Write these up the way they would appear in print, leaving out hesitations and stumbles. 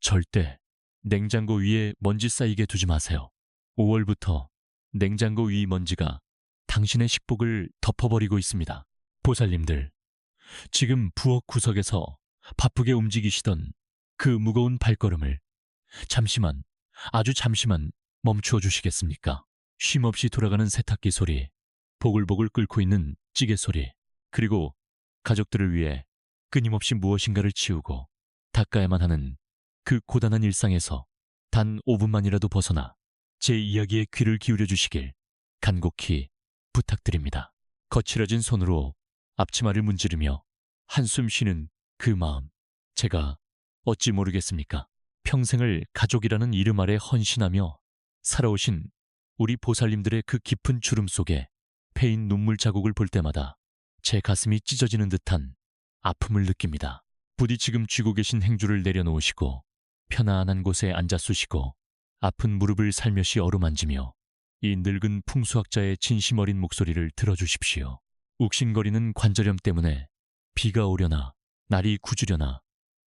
절대 냉장고 위에 먼지 쌓이게 두지 마세요. 5월부터 냉장고 위 먼지가 당신의 식복을 덮어버리고 있습니다. 보살님들, 지금 부엌 구석에서 바쁘게 움직이시던 그 무거운 발걸음을 잠시만, 아주 잠시만 멈추어 주시겠습니까? 쉼없이 돌아가는 세탁기 소리, 보글보글 끓고 있는 찌개 소리, 그리고 가족들을 위해 끊임없이 무엇인가를 치우고 닦아야만 하는 그 고단한 일상에서 단 5분만이라도 벗어나 제 이야기에 귀를 기울여 주시길 간곡히 부탁드립니다. 거칠어진 손으로 앞치마를 문지르며 한숨 쉬는 그 마음, 제가 어찌 모르겠습니까? 평생을 가족이라는 이름 아래 헌신하며 살아오신 우리 보살님들의 그 깊은 주름 속에 패인 눈물 자국을 볼 때마다 제 가슴이 찢어지는 듯한 아픔을 느낍니다. 부디 지금 쥐고 계신 행주를 내려놓으시고 편안한 곳에 앉아 쑤시고 아픈 무릎을 살며시 어루만지며 이 늙은 풍수학자의 진심 어린 목소리를 들어주십시오. 욱신거리는 관절염 때문에 비가 오려나 날이 굳으려나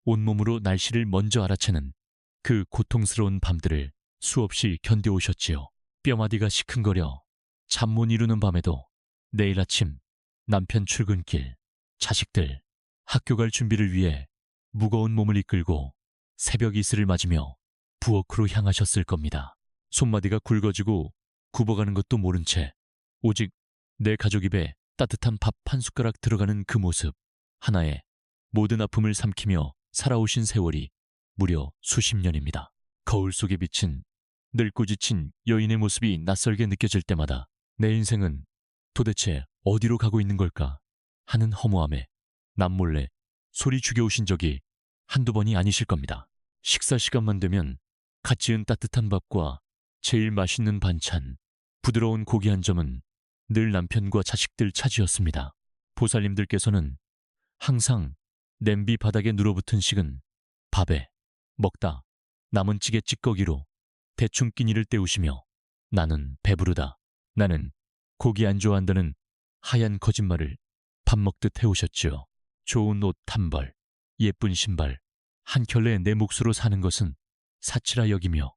온몸으로 날씨를 먼저 알아채는 그 고통스러운 밤들을 수없이 견뎌오셨지요. 뼈마디가 시큰거려 잠 못 이루는 밤에도 내일 아침 남편 출근길, 자식들 학교 갈 준비를 위해 무거운 몸을 이끌고 새벽 이슬을 맞으며 부엌으로 향하셨을 겁니다. 손마디가 굵어지고 굽어가는 것도 모른 채 오직 내 가족 입에 따뜻한 밥 한 숟가락 들어가는 그 모습 하나에 모든 아픔을 삼키며 살아오신 세월이 무려 수십 년입니다. 거울 속에 비친 늙고 지친 여인의 모습이 낯설게 느껴질 때마다 내 인생은 도대체 어디로 가고 있는 걸까 하는 허무함에 남몰래 소리 죽여오신 적이 한두 번이 아니실 겁니다. 식사 시간만 되면 갓 지은 따뜻한 밥과 제일 맛있는 반찬, 부드러운 고기 한 점은 늘 남편과 자식들 차지였습니다. 보살님들께서는 항상 냄비 바닥에 눌어붙은 식은 밥에 먹다 남은 찌개 찌꺼기로 대충 끼니를 때우시며 나는 배부르다, 나는 고기 안 좋아한다는 하얀 거짓말을 밥 먹듯 해오셨지요. 좋은 옷 한 벌, 예쁜 신발, 한 켤레 내 몫으로 사는 것은 사치라 여기며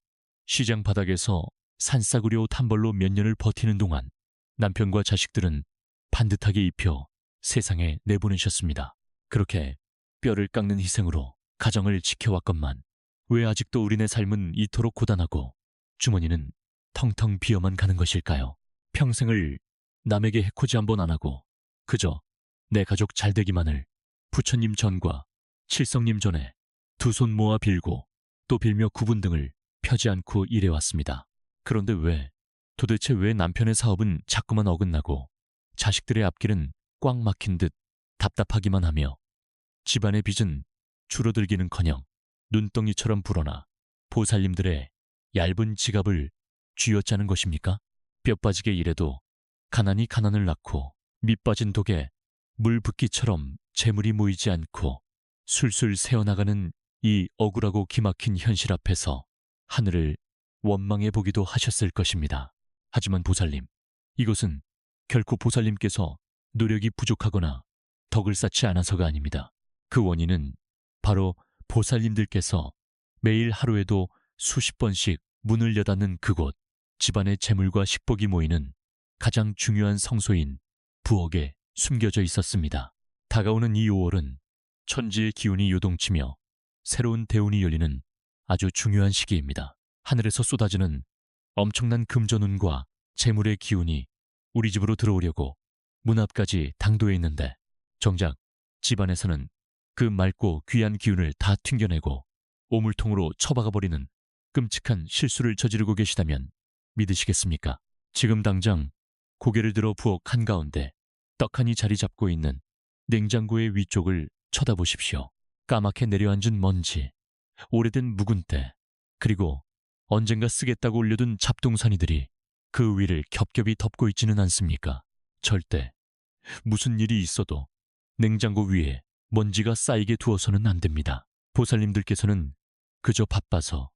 시장 바닥에서 산싸구리 옷 한 벌로 몇 년을 버티는 동안 남편과 자식들은 반듯하게 입혀 세상에 내보내셨습니다. 그렇게 뼈를 깎는 희생으로 가정을 지켜왔건만 왜 아직도 우리네 삶은 이토록 고단하고 주머니는 텅텅 비어만 가는 것일까요? 평생을 남에게 해코지 한 번 안 하고 그저 내 가족 잘되기만을 부처님 전과 칠성님 전에 두 손 모아 빌고 또 빌며 구분등을 펴지 않고 일해왔습니다. 그런데 도대체 왜 남편의 사업은 자꾸만 어긋나고 자식들의 앞길은 꽉 막힌 듯 답답하기만 하며 집안의 빚은 줄어들기는커녕 눈덩이처럼 불어나 보살님들의 얇은 지갑을 쥐어짜는 것입니까? 뼈 빠지게 일해도 가난이 가난을 낳고 밑 빠진 독에 물 붓기처럼 재물이 모이지 않고 술술 새어나가는 이 억울하고 기막힌 현실 앞에서 하늘을 원망해 보기도 하셨을 것입니다. 하지만 보살님, 이것은 결코 보살님께서 노력이 부족하거나 덕을 쌓지 않아서가 아닙니다. 그 원인은 바로 보살님들께서 매일 하루에도 수십 번씩 문을 여닫는 그곳, 집안의 재물과 식복이 모이는 가장 중요한 성소인 부엌에 숨겨져 있었습니다. 다가오는 이 5월은 천지의 기운이 요동치며 새로운 대운이 열리는 아주 중요한 시기입니다. 하늘에서 쏟아지는 엄청난 금전운과 재물의 기운이 우리 집으로 들어오려고 문 앞까지 당도해 있는데 정작 집안에서는 그 맑고 귀한 기운을 다 튕겨내고 오물통으로 처박아버리는 끔찍한 실수를 저지르고 계시다면 믿으시겠습니까? 지금 당장 고개를 들어 부엌 한가운데 떡하니 자리 잡고 있는 냉장고의 위쪽을 쳐다보십시오. 까맣게 내려앉은 먼지, 오래된 묵은 때, 그리고 언젠가 쓰겠다고 올려둔 잡동사니들이 그 위를 겹겹이 덮고 있지는 않습니까? 절대 무슨 일이 있어도 냉장고 위에 먼지가 쌓이게 두어서는 안 됩니다. 보살님들께서는 그저 바빠서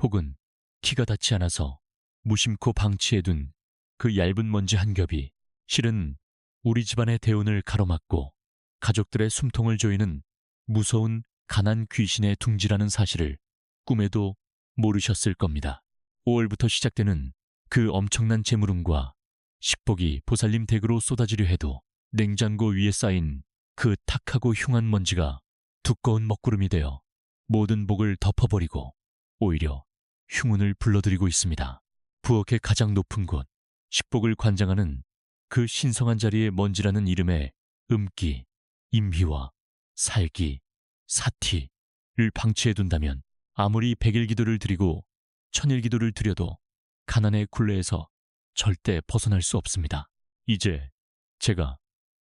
혹은 키가 닿지 않아서 무심코 방치해둔 그 얇은 먼지 한 겹이 실은 우리 집안의 대운을 가로막고 가족들의 숨통을 조이는 무서운 가난 귀신의 둥지라는 사실을 꿈에도 모르셨을 겁니다. 5월부터 시작되는 그 엄청난 재물운과 식복이 보살님 댁으로 쏟아지려 해도 냉장고 위에 쌓인 그 탁하고 흉한 먼지가 두꺼운 먹구름이 되어 모든 복을 덮어버리고 오히려 흉운을 불러들이고 있습니다. 부엌의 가장 높은 곳, 식복을 관장하는 그 신성한 자리에 먼지라는 이름의 음기, 임희와 살기, 사티를 방치해둔다면 아무리 백일기도를 드리고 천일기도를 드려도 가난의 굴레에서 절대 벗어날 수 없습니다. 이제 제가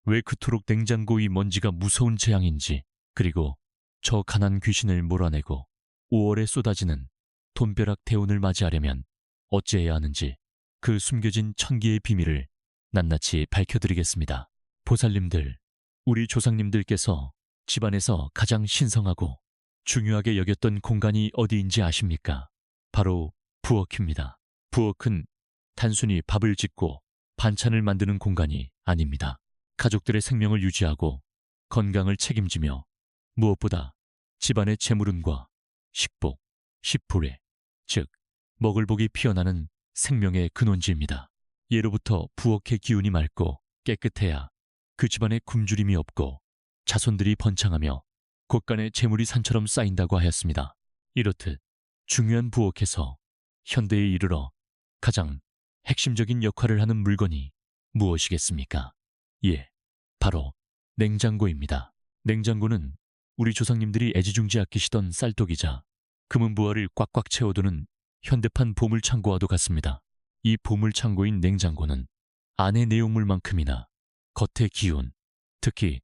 왜 그토록 냉장고 위 먼지가 무서운 재앙인지, 그리고 저 가난 귀신을 몰아내고 5월에 쏟아지는 돈벼락 대운을 맞이하려면 어찌해야 하는지 그 숨겨진 천기의 비밀을 낱낱이 밝혀드리겠습니다. 보살님들, 우리 조상님들께서 집안에서 가장 신성하고 중요하게 여겼던 공간이 어디인지 아십니까? 바로 부엌입니다. 부엌은 단순히 밥을 짓고 반찬을 만드는 공간이 아닙니다. 가족들의 생명을 유지하고 건강을 책임지며 무엇보다 집안의 재물운과 식복, 식불에, 즉 먹을 복이 피어나는 생명의 근원지입니다. 예로부터 부엌의 기운이 맑고 깨끗해야 그 집안에 굶주림이 없고 자손들이 번창하며 곳간에 재물이 산처럼 쌓인다고 하였습니다. 이렇듯 중요한 부엌에서 현대에 이르러 가장 핵심적인 역할을 하는 물건이 무엇이겠습니까? 예, 바로 냉장고입니다. 냉장고는 우리 조상님들이 애지중지 아끼시던 쌀독이자 금은부화를 꽉꽉 채워두는 현대판 보물창고와도 같습니다. 이 보물창고인 냉장고는 안의 내용물만큼이나 겉의 기운, 특히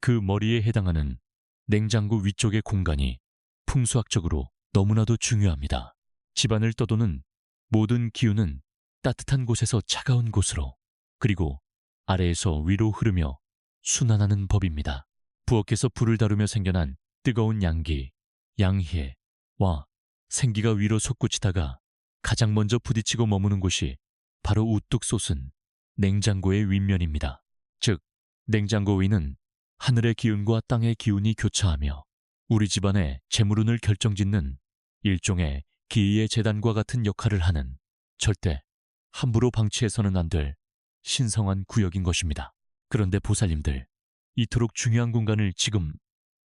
그 머리에 해당하는 냉장고 위쪽의 공간이 풍수학적으로 너무나도 중요합니다. 집안을 떠도는 모든 기운은 따뜻한 곳에서 차가운 곳으로, 그리고 아래에서 위로 흐르며 순환하는 법입니다. 부엌에서 불을 다루며 생겨난 뜨거운 양기, 양희와 생기가 위로 솟구치다가 가장 먼저 부딪히고 머무는 곳이 바로 우뚝 솟은 냉장고의 윗면입니다. 즉, 냉장고 위는 하늘의 기운과 땅의 기운이 교차하며 우리 집안의 재물운을 결정짓는 일종의 기이의 재단과 같은 역할을 하는, 절대 함부로 방치해서는 안 될 신성한 구역인 것입니다. 그런데 보살님들, 이토록 중요한 공간을 지금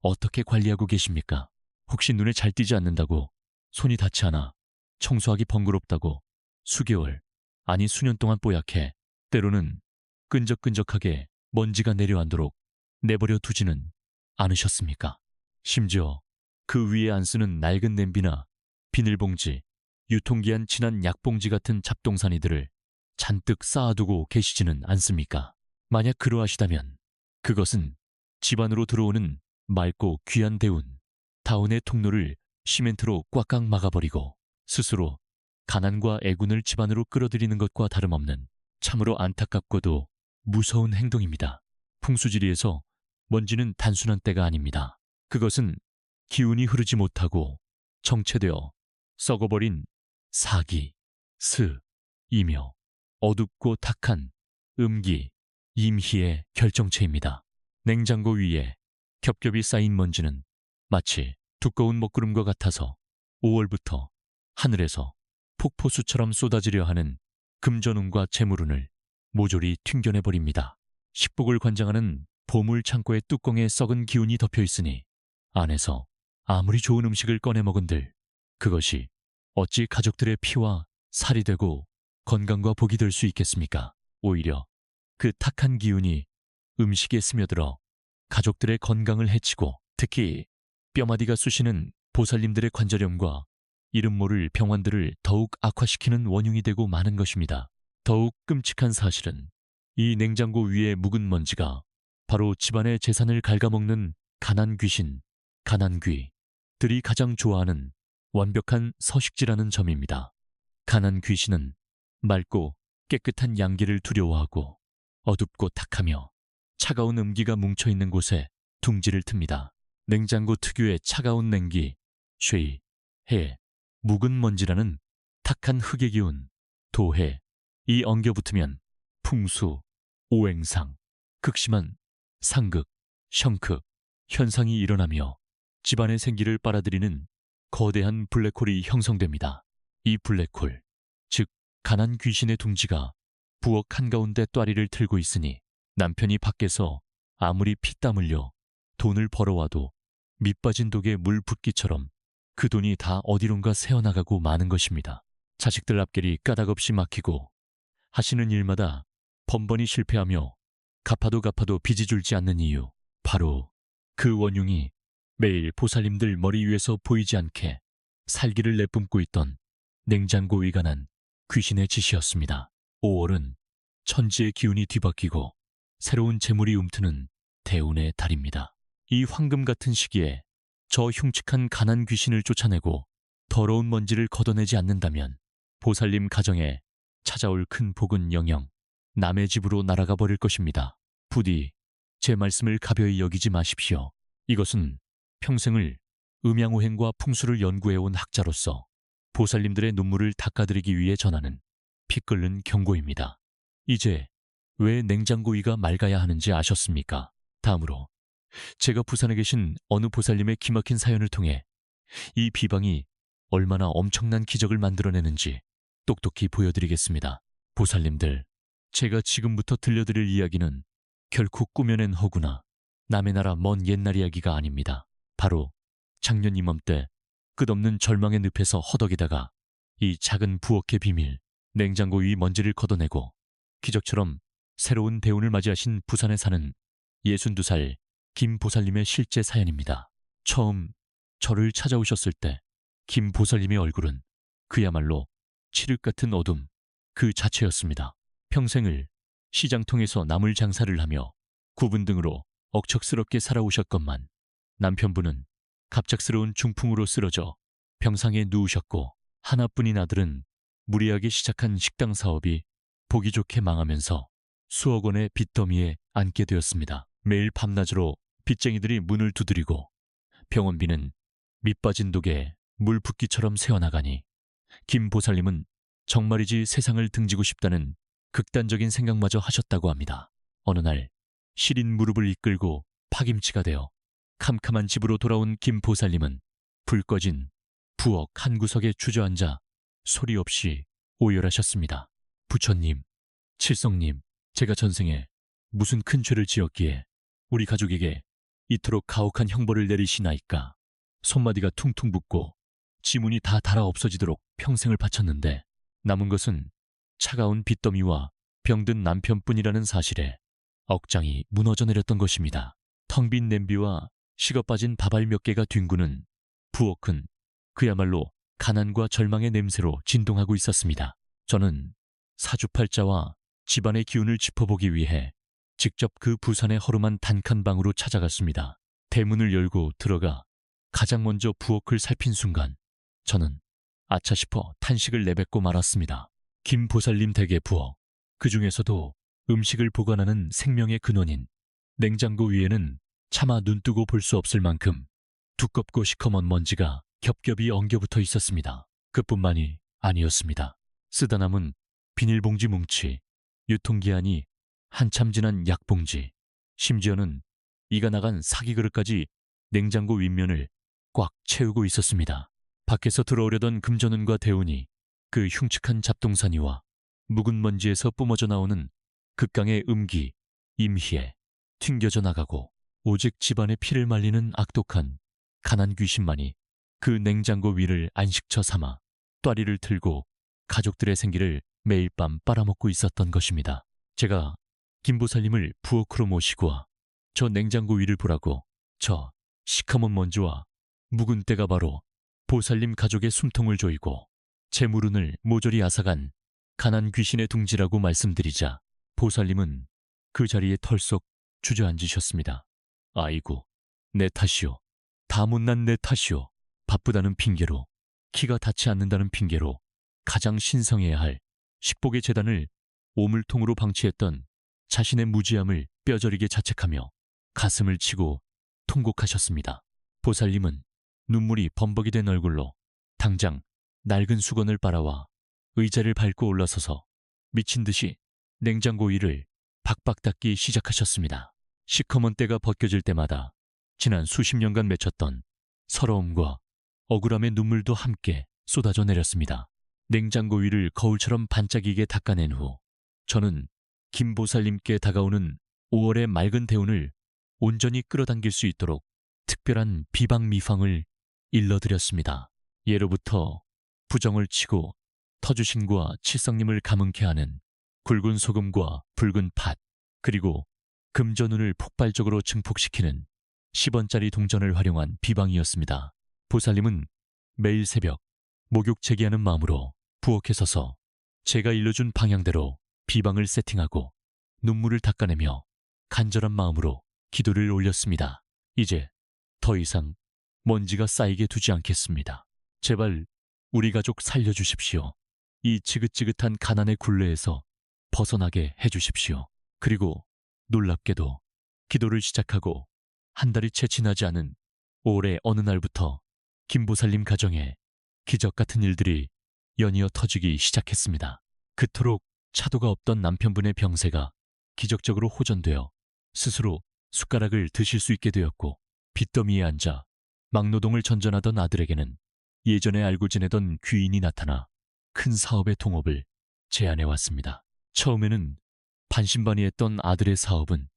어떻게 관리하고 계십니까? 혹시 눈에 잘 띄지 않는다고, 손이 닿지 않아 청소하기 번거롭다고 수개월, 아니 수년 동안 뽀얗게, 때로는 끈적끈적하게 먼지가 내려앉도록 내버려 두지는 않으셨습니까? 심지어 그 위에 안 쓰는 낡은 냄비나 비닐봉지, 유통기한 지난 약봉지 같은 잡동사니들을 잔뜩 쌓아두고 계시지는 않습니까? 만약 그러하시다면 그것은 집안으로 들어오는 맑고 귀한 대운, 다운의 통로를 시멘트로 꽉꽉 막아버리고 스스로 가난과 애군을 집안으로 끌어들이는 것과 다름없는 참으로 안타깝고도 무서운 행동입니다. 풍수지리에서 먼지는 단순한 때가 아닙니다. 그것은 기운이 흐르지 못하고 정체되어 썩어버린 사기, 스, 이며 어둡고 탁한 음기, 임희의 결정체입니다. 냉장고 위에 겹겹이 쌓인 먼지는 마치 두꺼운 먹구름과 같아서 5월부터 하늘에서 폭포수처럼 쏟아지려 하는 금전운과 재물운을 모조리 튕겨내버립니다. 식복을 관장하는 보물 창고의 뚜껑에 썩은 기운이 덮여 있으니 안에서 아무리 좋은 음식을 꺼내 먹은들 그것이 어찌 가족들의 피와 살이 되고 건강과 복이 될 수 있겠습니까? 오히려 그 탁한 기운이 음식에 스며들어 가족들의 건강을 해치고 특히 뼈마디가 쑤시는 보살님들의 관절염과 이름 모를 병환들을 더욱 악화시키는 원흉이 되고 마는 것입니다. 더욱 끔찍한 사실은 이 냉장고 위에 묵은 먼지가 바로 집안의 재산을 갉아먹는 가난 귀신, 가난귀들이 가장 좋아하는 완벽한 서식지라는 점입니다. 가난 귀신은 맑고 깨끗한 양기를 두려워하고 어둡고 탁하며 차가운 음기가 뭉쳐있는 곳에 둥지를 틉니다. 냉장고 특유의 차가운 냉기, 쉐이, 해, 묵은 먼지라는 탁한 흙의 기운, 도해, 이 엉겨붙으면 풍수, 오행상, 극심한 상극, 형극 현상이 일어나며 집안의 생기를 빨아들이는 거대한 블랙홀이 형성됩니다. 이 블랙홀, 즉 가난 귀신의 둥지가 부엌 한가운데 또아리를 틀고 있으니 남편이 밖에서 아무리 피땀 흘려 돈을 벌어와도 밑빠진 독에 물 붓기처럼 그 돈이 다 어디론가 새어나가고 마는 것입니다. 자식들 앞길이 까닭없이 막히고 하시는 일마다 번번이 실패하며 갚아도 빚이 줄지 않는 이유, 바로 그 원흉이 매일 보살님들 머리 위에서 보이지 않게 살기를 내뿜고 있던 냉장고 위가 난 귀신의 짓이었습니다. 5월은 천지의 기운이 뒤바뀌고 새로운 재물이 움트는 대운의 달입니다. 이 황금 같은 시기에 저 흉측한 가난 귀신을 쫓아내고 더러운 먼지를 걷어내지 않는다면 보살님 가정에 찾아올 큰 복은 영영 남의 집으로 날아가 버릴 것입니다. 부디 제 말씀을 가벼이 여기지 마십시오. 이것은 평생을 음양오행과 풍수를 연구해온 학자로서 보살님들의 눈물을 닦아드리기 위해 전하는 피 끓는 경고입니다. 이제 왜 냉장고 위가 맑아야 하는지 아셨습니까? 다음으로 제가 부산에 계신 어느 보살님의 기막힌 사연을 통해 이 비방이 얼마나 엄청난 기적을 만들어내는지 똑똑히 보여드리겠습니다. 보살님들, 제가 지금부터 들려드릴 이야기는 결코 꾸며낸 허구나 남의 나라 먼 옛날 이야기가 아닙니다. 바로 작년 이맘때 끝없는 절망의 늪에서 허덕이다가 이 작은 부엌의 비밀, 냉장고 위 먼지를 걷어내고 기적처럼 새로운 대운을 맞이하신 부산에 사는 62살 김 보살님의 실제 사연입니다. 처음 저를 찾아오셨을 때 김 보살님의 얼굴은 그야말로 칠흑 같은 어둠 그 자체였습니다. 평생을 시장통에서 나물 장사를 하며 구분 등으로 억척스럽게 살아오셨건만 남편분은 갑작스러운 중풍으로 쓰러져 병상에 누우셨고 하나뿐인 아들은 무리하게 시작한 식당 사업이 보기 좋게 망하면서 수억 원의 빚더미에 앉게 되었습니다. 매일 밤낮으로 빚쟁이들이 문을 두드리고 병원비는 밑빠진 독에 물 붓기처럼 새어나가니 김 보살님은 정말이지 세상을 등지고 싶다는 극단적인 생각마저 하셨다고 합니다. 어느 날 시린 무릎을 이끌고 파김치가 되어 캄캄한 집으로 돌아온 김 보살님은 불 꺼진 부엌 한 구석에 주저앉아 소리 없이 오열하셨습니다. 부처님, 칠성님, 제가 전생에 무슨 큰 죄를 지었기에 우리 가족에게 이토록 가혹한 형벌을 내리시나이까. 손마디가 퉁퉁 붓고 지문이 다 닳아 없어지도록 평생을 바쳤는데 남은 것은 차가운 빚더미와 병든 남편뿐이라는 사실에 억장이 무너져 내렸던 것입니다. 텅 빈 냄비와 식어 빠진 밥알 몇 개가 뒹구는 부엌은 그야말로 가난과 절망의 냄새로 진동하고 있었습니다. 저는 사주팔자와 집안의 기운을 짚어보기 위해 직접 그 부산의 허름한 단칸방으로 찾아갔습니다. 대문을 열고 들어가 가장 먼저 부엌을 살핀 순간 저는 아차 싶어 탄식을 내뱉고 말았습니다. 김 보살님 댁의 부엌, 그 중에서도 음식을 보관하는 생명의 근원인 냉장고 위에는 차마 눈뜨고 볼 수 없을 만큼 두껍고 시커먼 먼지가 겹겹이 엉겨붙어 있었습니다. 그뿐만이 아니었습니다. 쓰다 남은 비닐봉지 뭉치, 유통기한이 한참 지난 약봉지, 심지어는 이가 나간 사기 그릇까지 냉장고 윗면을 꽉 채우고 있었습니다. 밖에서 들어오려던 금전운과 대운이 그 흉측한 잡동사니와 묵은 먼지에서 뿜어져 나오는 극강의 음기, 임희에 튕겨져 나가고 오직 집안의 피를 말리는 악독한 가난 귀신만이 그 냉장고 위를 안식처 삼아 또아리를 틀고 가족들의 생기를 매일 밤 빨아먹고 있었던 것입니다. 제가 김보살님을 부엌으로 모시고 와 저 냉장고 위를 보라고 저 시커먼 먼지와 묵은 때가 바로 보살님 가족의 숨통을 조이고 재물운을 모조리 앗아간 가난 귀신의 둥지라고 말씀드리자 보살님은 그 자리에 털썩 주저앉으셨습니다. 아이고, 내 탓이오. 다 못난 내 탓이오. 바쁘다는 핑계로, 키가 닿지 않는다는 핑계로 가장 신성해야 할 식복의 재단을 오물통으로 방치했던 자신의 무지함을 뼈저리게 자책하며 가슴을 치고 통곡하셨습니다. 보살님은 눈물이 범벅이 된 얼굴로 당장 낡은 수건을 빨아와 의자를 밟고 올라서서 미친 듯이 냉장고 위를 박박 닦기 시작하셨습니다. 시커먼 때가 벗겨질 때마다 지난 수십 년간 맺혔던 서러움과 억울함의 눈물도 함께 쏟아져 내렸습니다. 냉장고 위를 거울처럼 반짝이게 닦아낸 후 저는 김보살님께 다가오는 5월의 맑은 대운을 온전히 끌어당길 수 있도록 특별한 비방미황을 일러드렸습니다. 예로부터 부정을 치고 터주신과 칠성님을 감흥케 하는 굵은 소금과 붉은 팥, 그리고 금전운을 폭발적으로 증폭시키는 10원짜리 동전을 활용한 비방이었습니다. 보살님은 매일 새벽 목욕제기하는 마음으로 부엌에 서서 제가 일러준 방향대로 비방을 세팅하고 눈물을 닦아내며 간절한 마음으로 기도를 올렸습니다. 이제 더 이상 먼지가 쌓이게 두지 않겠습니다. 제발 우리 가족 살려주십시오. 이 지긋지긋한 가난의 굴레에서 벗어나게 해주십시오. 그리고 놀랍게도 기도를 시작하고 한 달이 채 지나지 않은 5월의 어느 날부터 김보살님 가정에 기적 같은 일들이 연이어 터지기 시작했습니다. 그토록 차도가 없던 남편분의 병세가 기적적으로 호전되어 스스로 숟가락을 드실 수 있게 되었고, 빚더미에 앉아 막노동을 전전하던 아들에게는 예전에 알고 지내던 귀인이 나타나 큰 사업의 동업을 제안해 왔습니다. 처음에는 반신반의했던 아들의 사업은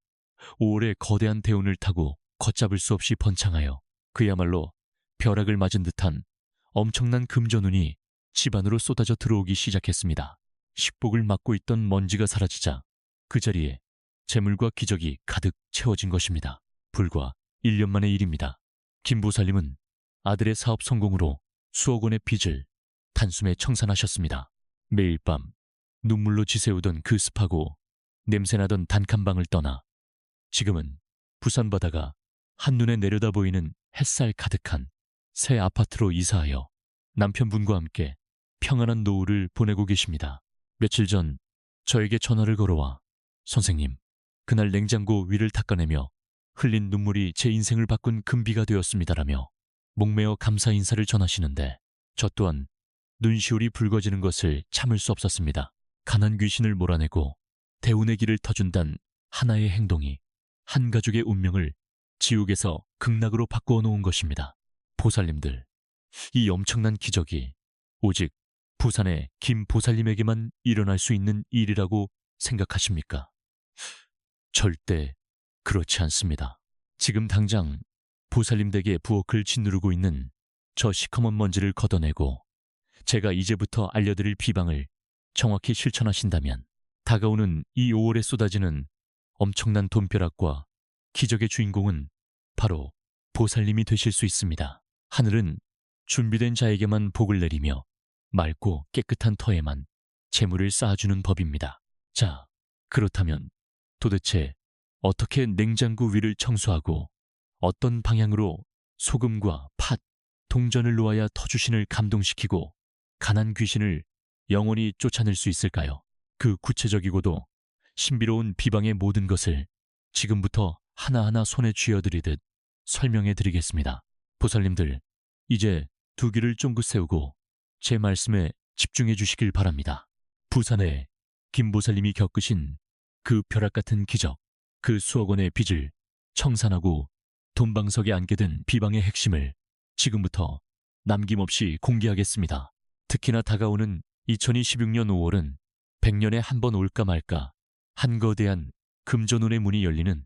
5월의 거대한 대운을 타고 걷잡을 수 없이 번창하여 그야말로 벼락을 맞은 듯한 엄청난 금전운이 집안으로 쏟아져 들어오기 시작했습니다. 식복을 막고 있던 먼지가 사라지자 그 자리에 재물과 기적이 가득 채워진 것입니다. 불과 1년 만의 일입니다. 김보살님은 아들의 사업 성공으로 수억 원의 빚을 단숨에 청산하셨습니다. 매일 밤 눈물로 지새우던 그 습하고 냄새나던 단칸방을 떠나 지금은 부산 바다가 한눈에 내려다 보이는 햇살 가득한 새 아파트로 이사하여 남편분과 함께 평안한 노후를 보내고 계십니다. 며칠 전 저에게 전화를 걸어와 선생님, 그날 냉장고 위를 닦아내며 흘린 눈물이 제 인생을 바꾼 금비가 되었습니다라며 목매어 감사 인사를 전하시는데 저 또한 눈시울이 붉어지는 것을 참을 수 없었습니다. 가난 귀신을 몰아내고 대운의 길을 터준단 하나의 행동이 한 가족의 운명을 지옥에서 극락으로 바꾸어 놓은 것입니다. 보살님들, 이 엄청난 기적이 오직 부산의 김 보살님에게만 일어날 수 있는 일이라고 생각하십니까? 절대 그렇지 않습니다. 지금 당장 보살님 댁의 부엌을 짓누르고 있는 저 시커먼 먼지를 걷어내고 제가 이제부터 알려드릴 비방을 정확히 실천하신다면 다가오는 이 5월에 쏟아지는 엄청난 돈벼락과 기적의 주인공은 바로 보살님이 되실 수 있습니다. 하늘은 준비된 자에게만 복을 내리며 맑고 깨끗한 터에만 재물을 쌓아주는 법입니다. 자, 그렇다면 도대체 어떻게 냉장고 위를 청소하고 어떤 방향으로 소금과 팥, 동전을 놓아야 터주신을 감동시키고 가난 귀신을 영원히 쫓아낼 수 있을까요? 그 구체적이고도 신비로운 비방의 모든 것을 지금부터 하나하나 손에 쥐어드리듯 설명해 드리겠습니다. 보살님들, 이제 두 귀를 쫑긋 세우고 제 말씀에 집중해 주시길 바랍니다. 부산에 김보살님이 겪으신 그 벼락 같은 기적, 그 수억 원의 빚을 청산하고 돈방석에 앉게 된 비방의 핵심을 지금부터 남김없이 공개하겠습니다. 특히나 다가오는 2026년 5월은 100년에 한 번 올까 말까 한 거대한 금전운의 문이 열리는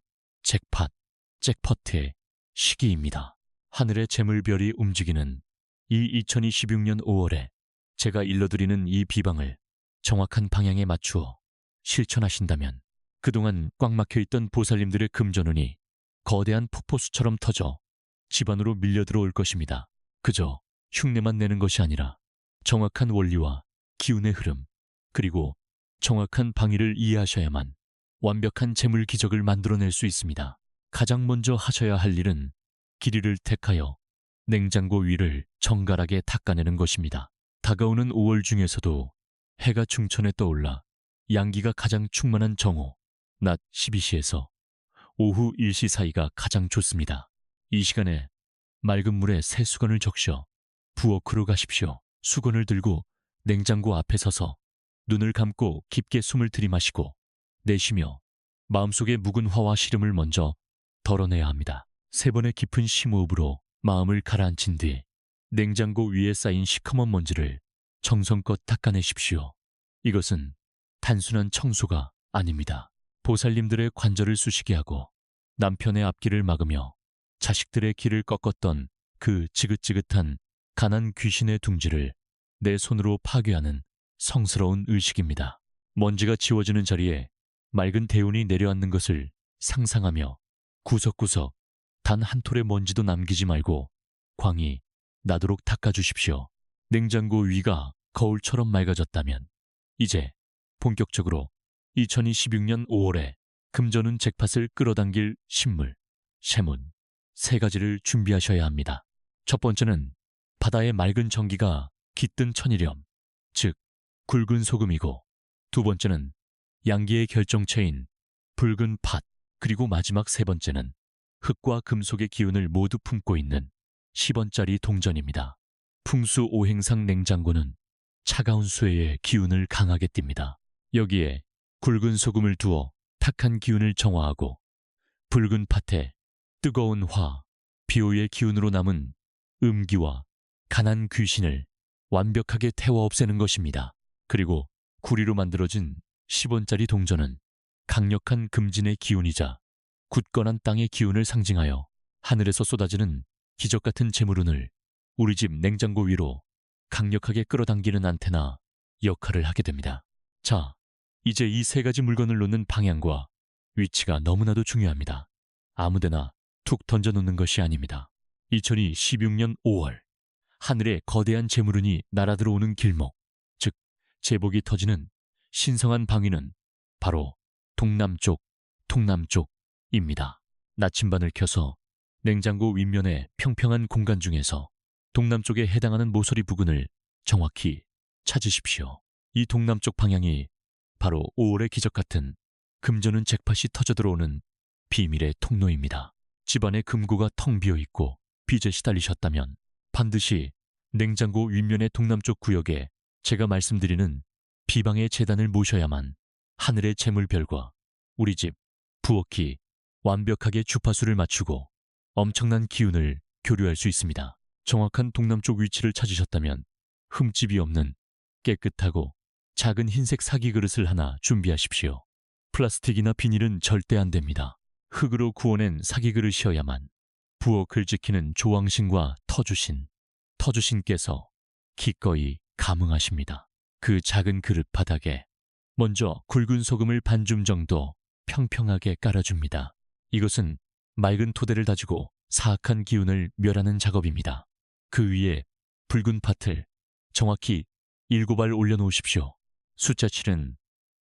잭팟의 시기입니다. 하늘의 재물별이 움직이는 이 2026년 5월에 제가 일러드리는 이 비방을 정확한 방향에 맞추어 실천하신다면 그동안 꽉 막혀있던 보살님들의 금전운이 거대한 폭포수처럼 터져 집안으로 밀려들어올 것입니다. 그저 흉내만 내는 것이 아니라 정확한 원리와 기운의 흐름, 그리고 정확한 방위를 이해하셔야만 완벽한 재물 기적을 만들어낼 수 있습니다. 가장 먼저 하셔야 할 일은 길이를 택하여 냉장고 위를 정갈하게 닦아내는 것입니다. 다가오는 5월 중에서도 해가 중천에 떠올라 양기가 가장 충만한 정오, 낮 12시에서 오후 1시 사이가 가장 좋습니다. 이 시간에 맑은 물에 새 수건을 적셔 부엌으로 가십시오. 수건을 들고 냉장고 앞에 서서 눈을 감고 깊게 숨을 들이마시고 내쉬며 마음속의 묵은 화와 시름을 먼저 덜어내야 합니다. 3번의 깊은 심호흡으로 마음을 가라앉힌 뒤 냉장고 위에 쌓인 시커먼 먼지를 정성껏 닦아내십시오. 이것은 단순한 청소가 아닙니다. 보살님들의 관절을 쑤시게 하고 남편의 앞길을 막으며 자식들의 길을 꺾었던 그 지긋지긋한 가난 귀신의 둥지를 내 손으로 파괴하는 성스러운 의식입니다. 먼지가 지워지는 자리에 맑은 대운이 내려앉는 것을 상상하며 구석구석 단 한 톨의 먼지도 남기지 말고 광이 나도록 닦아주십시오. 냉장고 위가 거울처럼 맑아졌다면 이제 본격적으로 2026년 5월에 금전운 잭팟을 끌어당길 신물, 세문 세 가지를 준비하셔야 합니다. 첫 번째는 바다의 맑은 정기가 깃든 천일염, 즉 굵은 소금이고, 두 번째는 양기의 결정체인 붉은 팥, 그리고 마지막 세 번째는 흙과 금속의 기운을 모두 품고 있는 10원짜리 동전입니다. 풍수 오행상 냉장고는 차가운 수해의 기운을 강하게 띱니다. 여기에 굵은 소금을 두어 탁한 기운을 정화하고 붉은 팥에 뜨거운 화, 비호의 기운으로 남은 음기와 가난 귀신을 완벽하게 태워 없애는 것입니다. 그리고 구리로 만들어진 10원짜리 동전은 강력한 금진의 기운이자 굳건한 땅의 기운을 상징하여 하늘에서 쏟아지는 기적같은 재물운을 우리 집 냉장고 위로 강력하게 끌어당기는 안테나 역할을 하게 됩니다. 자, 이제 이 세 가지 물건을 놓는 방향과 위치가 너무나도 중요합니다. 아무데나 툭 던져놓는 것이 아닙니다. 2026년 5월 하늘에 거대한 재물운이 날아들어오는 길목, 즉 제복이 터지는 신성한 방위는 바로 동남쪽입니다. 나침반을 켜서 냉장고 윗면의 평평한 공간 중에서 동남쪽에 해당하는 모서리 부근을 정확히 찾으십시오. 이 동남쪽 방향이 바로 5월의 기적 같은 금전운 잭팟이 터져 들어오는 비밀의 통로입니다. 집안의 금고가 텅 비어 있고 빚에 시달리셨다면 반드시 냉장고 윗면의 동남쪽 구역에 제가 말씀드리는 비방의 재단을 모셔야만 하늘의 재물별과 우리 집 부엌이 완벽하게 주파수를 맞추고 엄청난 기운을 교류할 수 있습니다. 정확한 동남쪽 위치를 찾으셨다면 흠집이 없는 깨끗하고 작은 흰색 사기 그릇을 하나 준비하십시오. 플라스틱이나 비닐은 절대 안 됩니다. 흙으로 구워낸 사기 그릇이어야만 부엌을 지키는 조왕신과 터주신께서 기꺼이 감응하십니다. 그 작은 그릇 바닥에 먼저 굵은 소금을 반 줌 정도 평평하게 깔아줍니다. 이것은 맑은 토대를 다지고 사악한 기운을 멸하는 작업입니다. 그 위에 붉은 팥을 정확히 7알 올려놓으십시오. 숫자 7은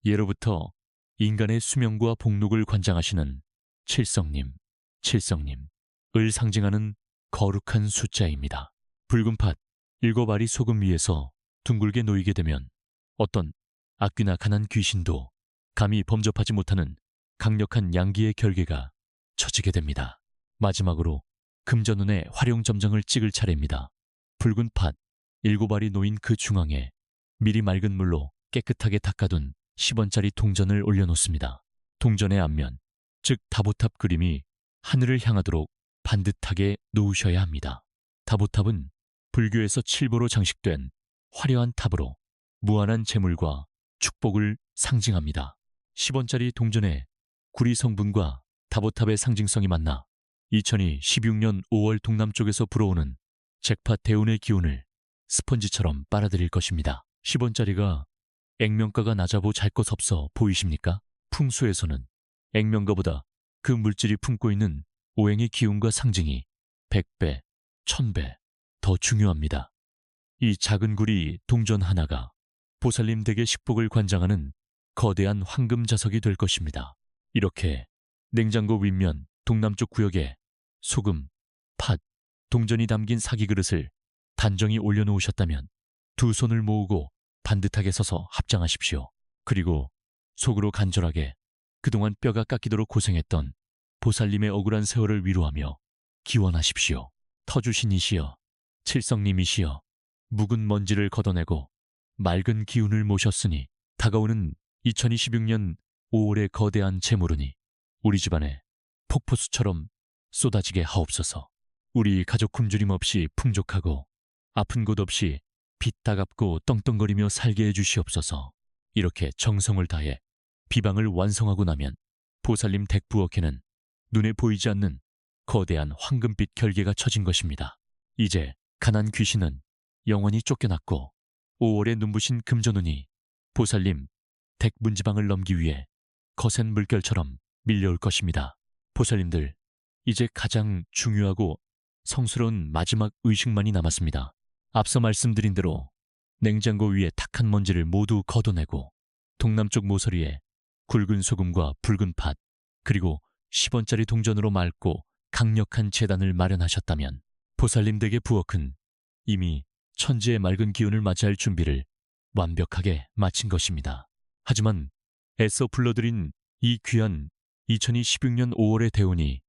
예로부터 인간의 수명과 복록을 관장하시는 칠성님을 상징하는 거룩한 숫자입니다. 붉은 팥 7알이 소금 위에서 둥글게 놓이게 되면 어떤 악귀나 가난 귀신도 감히 범접하지 못하는 강력한 양기의 결계가 쳐지게 됩니다. 마지막으로 금전운의 활용점정을 찍을 차례입니다. 붉은 팥 7알이 놓인 그 중앙에 미리 맑은 물로 깨끗하게 닦아둔 10원짜리 동전을 올려놓습니다. 동전의 앞면, 즉 다보탑 그림이 하늘을 향하도록 반듯하게 놓으셔야 합니다. 다보탑은 불교에서 칠보로 장식된 화려한 탑으로 무한한 재물과 축복을 상징합니다. 10원짜리 동전의 구리 성분과 다보탑의 상징성이 만나 2026년 5월 동남쪽에서 불어오는 잭팟 대운의 기운을 스펀지처럼 빨아들일 것입니다. 10원짜리가 액면가가 낮아보 잘 것 없어 보이십니까? 풍수에서는 액면가보다 그 물질이 품고 있는 오행의 기운과 상징이 100배, 1000배 더 중요합니다. 이 작은 구리 동전 하나가 보살님 댁의 식복을 관장하는 거대한 황금 자석이 될 것입니다. 이렇게 냉장고 윗면 동남쪽 구역에 소금, 팥, 동전이 담긴 사기 그릇을 단정히 올려놓으셨다면 두 손을 모으고 반듯하게 서서 합장하십시오. 그리고 속으로 간절하게 그동안 뼈가 깎이도록 고생했던 보살님의 억울한 세월을 위로하며 기원하십시오. 터주신이시여, 칠성님이시여, 묵은 먼지를 걷어내고 맑은 기운을 모셨으니 다가오는 2026년 5월의 거대한 재물운이 우리 집안에 폭포수처럼 쏟아지게 하옵소서. 우리 가족 굶주림 없이 풍족하고 아픈 곳 없이 빚 다 갚고 떵떵거리며 살게 해주시옵소서. 이렇게 정성을 다해 비방을 완성하고 나면 보살님 댁 부엌에는 눈에 보이지 않는 거대한 황금빛 결계가 쳐진 것입니다. 이제 가난 귀신은 영원히 쫓겨났고 5월의 눈부신 금전운이 보살님 댁 문지방을 넘기 위해 거센 물결처럼 밀려올 것입니다. 보살님들, 이제 가장 중요하고 성스러운 마지막 의식만이 남았습니다. 앞서 말씀드린 대로 냉장고 위에 탁한 먼지를 모두 걷어내고 동남쪽 모서리에 굵은 소금과 붉은 팥 그리고 10원짜리 동전으로 맑고 강력한 제단을 마련하셨다면 보살님 댁의 부엌은 이미 천지의 맑은 기운을 맞이할 준비를 완벽하게 마친 것입니다. 하지만 애써 불러들인 이 귀한 2016년 5월의 대운이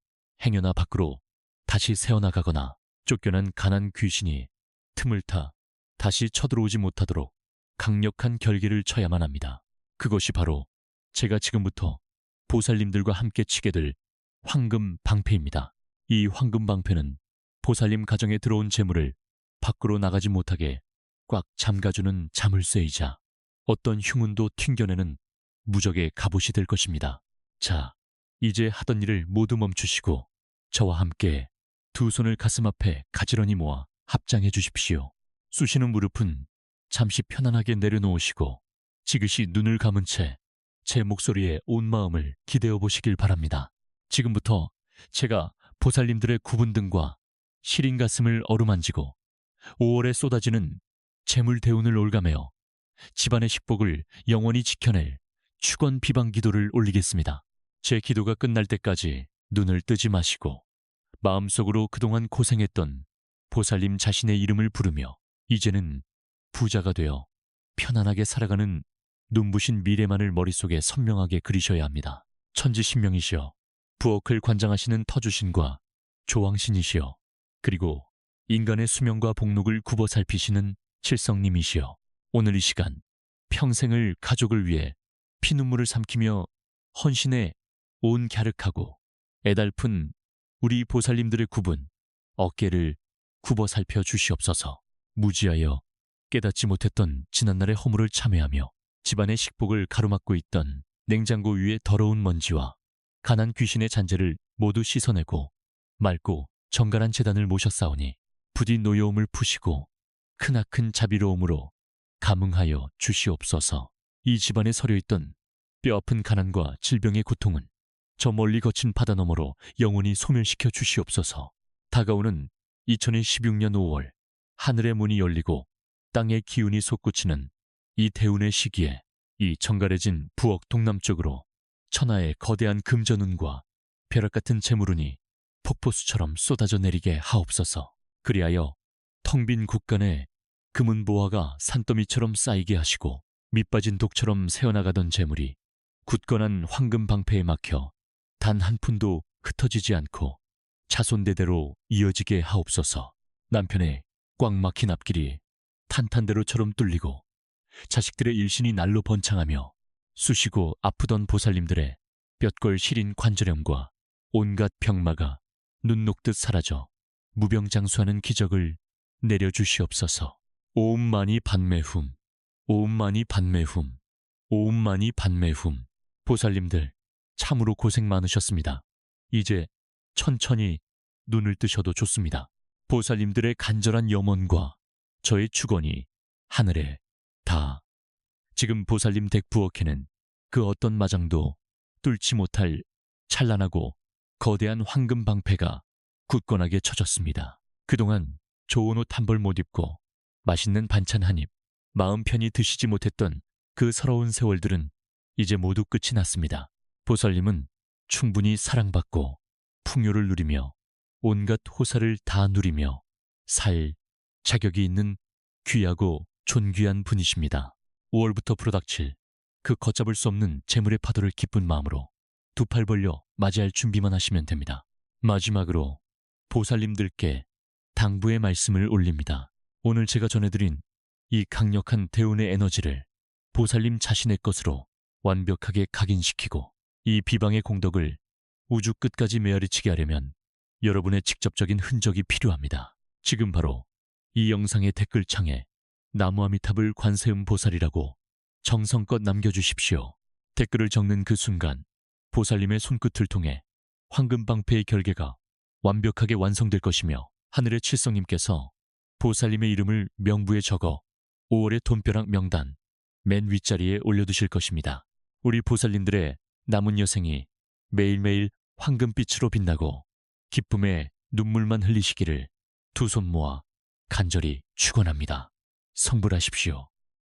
행여나 밖으로 다시 새어나가거나 쫓겨난 가난 귀신이 틈을 타 다시 쳐들어오지 못하도록 강력한 결계를 쳐야만 합니다. 그것이 바로 제가 지금부터 보살님들과 함께 치게 될 황금 방패입니다. 이 황금 방패는 보살님 가정에 들어온 재물을 밖으로 나가지 못하게 꽉 잠가주는 자물쇠이자 어떤 흉운도 튕겨내는 무적의 갑옷이 될 것입니다. 자, 이제 하던 일을 모두 멈추시고 저와 함께 두 손을 가슴 앞에 가지런히 모아 합장해 주십시오. 쑤시는 무릎은 잠시 편안하게 내려놓으시고 지그시 눈을 감은 채 제 목소리에 온 마음을 기대어 보시길 바랍니다. 지금부터 제가 보살님들의 굽은 등과 시린 가슴을 어루만지고 5월에 쏟아지는 재물 대운을 올가매어 집안의 식복을 영원히 지켜낼 축원 비방 기도를 올리겠습니다. 제 기도가 끝날 때까지 눈을 뜨지 마시고 마음속으로 그동안 고생했던 보살님 자신의 이름을 부르며 이제는 부자가 되어 편안하게 살아가는 눈부신 미래만을 머릿속에 선명하게 그리셔야 합니다. 천지신명이시여, 부엌을 관장하시는 터주신과 조왕신이시여, 그리고 인간의 수명과 복록을 굽어 살피시는 칠성님이시여, 오늘 이 시간 평생을 가족을 위해 피눈물을 삼키며 헌신해 온 갸륵하고 애달픈 우리 보살님들의 굽은 어깨를 굽어 살펴 주시옵소서. 무지하여 깨닫지 못했던 지난날의 허물을 참회하며 집안의 식복을 가로막고 있던 냉장고 위의 더러운 먼지와 가난 귀신의 잔재를 모두 씻어내고 맑고 정갈한 제단을 모셨사오니 부디 노여움을 푸시고 크나큰 자비로움으로 감응하여 주시옵소서. 이 집안에 서려있던 뼈아픈 가난과 질병의 고통은 저 멀리 거친 바다 너머로 영원히 소멸시켜 주시옵소서. 다가오는 2016년 5월 하늘의 문이 열리고 땅의 기운이 솟구치는 이 대운의 시기에 이 정갈해진 부엌 동남쪽으로 천하의 거대한 금전운과 벼락 같은 재물운이 폭포수처럼 쏟아져 내리게 하옵소서. 그리하여 텅 빈 곳간에 금은 보화가 산더미처럼 쌓이게 하시고 밑빠진 독처럼 새어나가던 재물이 굳건한 황금 방패에 막혀 단 한 푼도 흩어지지 않고 자손대대로 이어지게 하옵소서. 남편의 꽉 막힌 앞길이 탄탄대로처럼 뚫리고 자식들의 일신이 날로 번창하며 쑤시고 아프던 보살님들의 뼛골 시린 관절염과 온갖 병마가 눈 녹듯 사라져 무병장수하는 기적을 내려주시옵소서. 오음마니 반매훔, 오음마니 반매훔, 오음마니 반매훔. 보살님들 참으로 고생 많으셨습니다. 이제 천천히 눈을 뜨셔도 좋습니다. 보살님들의 간절한 염원과 저의 축원이 하늘에 다 지금 보살님 댁 부엌에는 그 어떤 마장도 뚫지 못할 찬란하고 거대한 황금 방패가 굳건하게 쳐졌습니다. 그동안 좋은 옷 한 벌 못 입고 맛있는 반찬 한 입, 마음 편히 드시지 못했던 그 서러운 세월들은 이제 모두 끝이 났습니다. 보살님은 충분히 사랑받고 풍요를 누리며 온갖 호사를 다 누리며 살 자격이 있는 귀하고 존귀한 분이십니다. 5월부터 불어닥칠 그 걷잡을 수 없는 재물의 파도를 기쁜 마음으로 두 팔 벌려 맞이할 준비만 하시면 됩니다. 마지막으로 보살님들께 당부의 말씀을 올립니다. 오늘 제가 전해드린 이 강력한 대운의 에너지를 보살님 자신의 것으로 완벽하게 각인시키고 이 비방의 공덕을 우주 끝까지 메아리치게 하려면 여러분의 직접적인 흔적이 필요합니다. 지금 바로 이 영상의 댓글창에 나무아미탑을 관세음 보살이라고 정성껏 남겨주십시오. 댓글을 적는 그 순간 보살님의 손끝을 통해 황금방패의 결계가 완벽하게 완성될 것이며 하늘의 칠성님께서 보살님의 이름을 명부에 적어 5월의 돈벼락 명단 맨 윗자리에 올려두실 것입니다. 우리 보살님들의 남은 여생이 매일매일 황금빛으로 빛나고 기쁨의 눈물만 흘리시기를 두 손 모아 간절히 축원합니다. 성불하십시오.